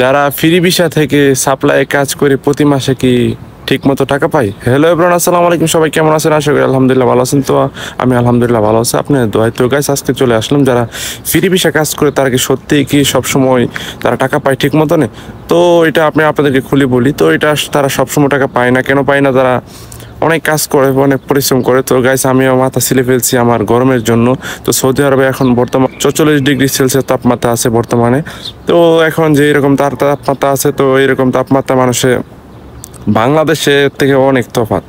যারা free visa থেকে supply কাজ করে প্রতি মাসে কি ঠিক মতো টাকা পাই? হ্যালো এভরিওয়ান, আসসালামু আলাইকুম। সবাই কেমন আছেন? আশা করি আলহামদুলিল্লাহ ভালো আছেন। তো আমি আলহামদুলিল্লাহ ভালো আছি, আপনার দোয়ায়। তো গাইস, আজকে চলে আসলাম যারা ফ্রি ভিসা কাজ করে তারা কি সত্যিই কি সবসময় তারা টাকা পায় ঠিক মতনে? তো এটা আপনাদেরকে খুলে বলি। তো এটা তারা সবসময় টাকা পায় না। কেন পায় না? তারা অনেক কাজ করে, অনেক পরিশ্রম করে। তো গাইস, আমিও মাথা ছিলে ফেলছি আমার গরমের জন্য। তো সৌদি আরবে এখন বর্তমান 44 ডিগ্রি সেলসিয়াস তাপমাত্রা আছে বর্তমানে। তো এখন যে এরকম তার তাপমাত্রা আছে, তো এরকম তাপমাত্রা মানুষে বাংলাদেশের থেকে অনেক তফাৎ,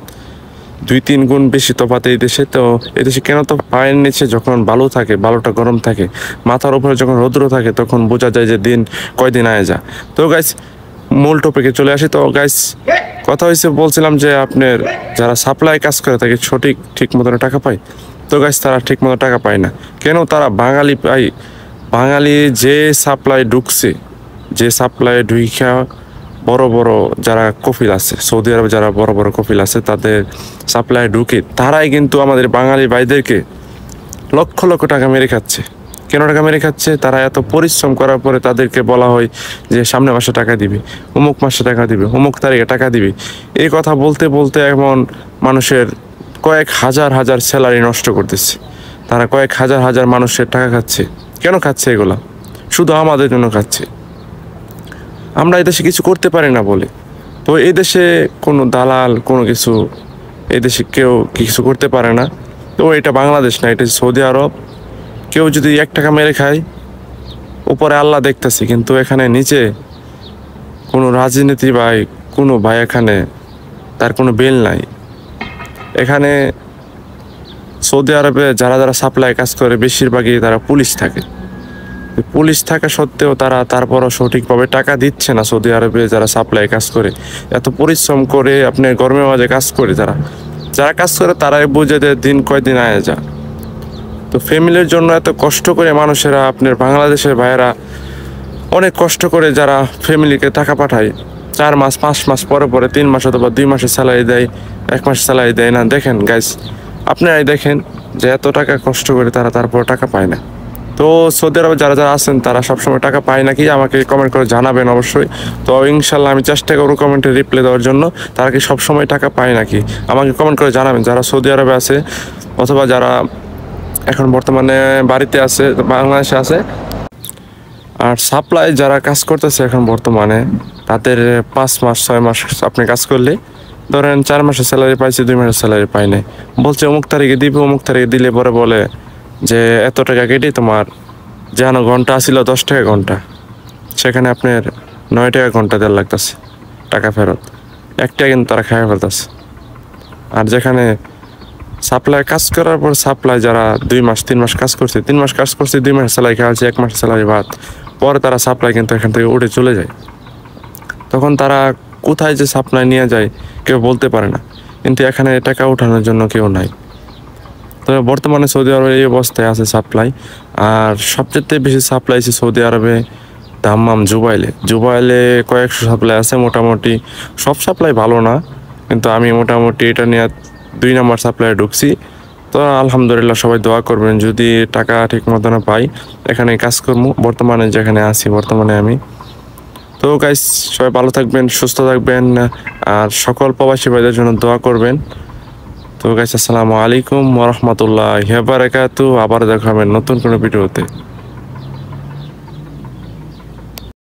2-3 গুণ বেশি তফাৎ এই দেশে। তো এই দেশে কেন তো পায়ের নিচে যখন বালু থাকে, বালুটা গরম থাকে, মাথার উপরে যখন রৌদ্র থাকে, তখন বোঝা যায় যে দিন কয়দিন আয় যা। তো গাইস, মূল টপিকে চলে আসি। তো গাইস, কথা হয়েছে, বলছিলাম যে আপনার যারা সাপ্লাই কাজ করে তাকে ঠিক মতন টাকা পায়। তো গাইস, তারা ঠিক মতো টাকা পায় না। কেন? তারা বাঙালি যে সাপ্লাই ঢুকছে, যে সাপ্লাই ঢুইকা বড় বড় যারা কফিল আছে, সৌদি আরবে যারা বড় বড় কফিল আছে, তাদের সাপ্লাই ঢুকে তারাই কিন্তু আমাদের বাঙালি ভাইদেরকে লক্ষ লক্ষ টাকা মেরে খাচ্ছে। কেন টাকা মেরে খাচ্ছে? তারা এত পরিশ্রম করার পরে তাদেরকে বলা হয় যে সামনের মাসে টাকা দিবে, অমুক মাসে টাকা দিবে, অমুক তারিখে টাকা দিবে। এই কথা বলতে বলতে এমন মানুষের কয়েক হাজার হাজার স্যালারি নষ্ট করতেছে। তারা কয়েক হাজার হাজার মানুষের টাকা খাচ্ছে। কেন খাচ্ছে এগুলা? শুধু আমাদের জন্য খাচ্ছে। আমরা এদেশে কিছু করতে পারি না বলে। তো এই দেশে কোনো দালাল কোনো কিছু, এই দেশে কেউ কিছু করতে পারে না। তো এটা বাংলাদেশ না, এটা সৌদি আরব। কেউ যদি 1 টাকা মেরে খায়, উপরে আল্লাহ দেখতেছে, কিন্তু এখানে নিচে কোনো রাজনীতি কোনো ভাই এখানে তার কোনো বেল নাই। এখানে সৌদি আরবে যারা যারা সাপ্লাই কাজ করে বেশিরভাগই তারা পুলিশ থাকে। পুলিশ থাকা সত্ত্বেও তারা তারপরও সঠিকভাবে টাকা দিচ্ছে না। সৌদি আরবে যারা সাপ্লাই কাজ করে, এত পরিশ্রম করে আপনার গরমের মাঝে কাজ করে, যারা কাজ করে তারাই বুঝে যে দিন কয়দিন আয় যা। তো ফ্যামিলির জন্য এত কষ্ট করে মানুষেরা, আপনার বাংলাদেশের ভাইয়েরা অনেক কষ্ট করে যারা ফ্যামিলিকে টাকা পাঠায়, 4 মাস 5 মাস পরে পরে 3 মাস অথবা 2 মাসের স্যালারি দেয়, 1 মাসের স্যালারি দেয় না। দেখেন গাইস, আপনারাই দেখেন যে এত টাকা কষ্ট করে তারা তারপর টাকা পায় না। তো সৌদি আরবে যারা যারা আছেন তারা সবসময় টাকা পায় নাকি আমাকে কমেন্ট করে জানাবেন অবশ্যই। তো ইনশাল্লাহ আমি চেষ্টা করবো কমেন্টে রিপ্লাই দেওয়ার জন্য। তারা কি সবসময় টাকা পায় নাকি আমাকে কমেন্ট করে জানাবেন, যারা সৌদি আরবে আছে অথবা যারা এখন বর্তমানে বাড়িতে আছে, বাংলাদেশে আছে। আর সাপ্লাই যারা কাজ করতেছে এখন বর্তমানে, তাদের 5 মাস 6 মাস আপনি কাজ করলে ধরেন 4 মাসের স্যালারি পাইছে, 2 মাসের স্যালারি পাই নাই। বলছে অমুক তারিখে দিবে, অমুক তারিখে দিলে পরে বলে যে এত টাকা কেটে তোমার যেন ঘন্টা আসছিল 10 টাকা ঘন্টা, সেখানে আপনার 9 টাকা ঘন্টা দেওয়ার লাগতেছে টাকা ফেরত। 1 টাকা কিন্তু তারা খাইয়া ফেলতেছে। আর যেখানে সাপ্লাই কাজ করার পর সাপ্লাই যারা 2 মাস 3 মাস কাজ করছে, 3 মাস কাজ করছে, 2 মাসের স্যালারি খাওয়াচ্ছে, 1 মাসের স্যালারি বাদ, পরে তারা সাপ্লাই কিন্তু এখান থেকে উঠে চলে যায়। তখন তারা কোথায় যে সাপ্লাই নিয়ে যায় কেউ বলতে পারে না। কিন্তু এখানে টাকা উঠানোর জন্য কেউ নাই। তবে বর্তমানে সৌদি আরবে এই অবস্থায় আছে সাপ্লাই। আর সবচেয়ে বেশি সাপ্লাই আছে সৌদি আরবে দাম্মাম, জুবাইলে কয়েকশো সাপ্লাই আছে। মোটামুটি সব সাপ্লাই ভালো না, কিন্তু আমি মোটামুটি এটা নিয়ে 2 নম্বর সাপ্লাই ঢুকছি। তো আলহামদুলিল্লাহ, সবাই দোয়া করবেন যদি টাকা ঠিক মতো না পাই এখানে কাজ করবো। বর্তমানে যেখানে আছি বর্তমানে আমি। তো গাইস, সবাই ভালো থাকবেন, সুস্থ থাকবেন, আর সকল প্রবাসী ভাইদের জন্য দোয়া করবেন। তো গাইস, আসসালামু আলাইকুম ওয়া রাহমাতুল্লাহি ওয়া বারাকাতুহু। আবার দেখা হবে নতুন কোনো ভিডিওতে।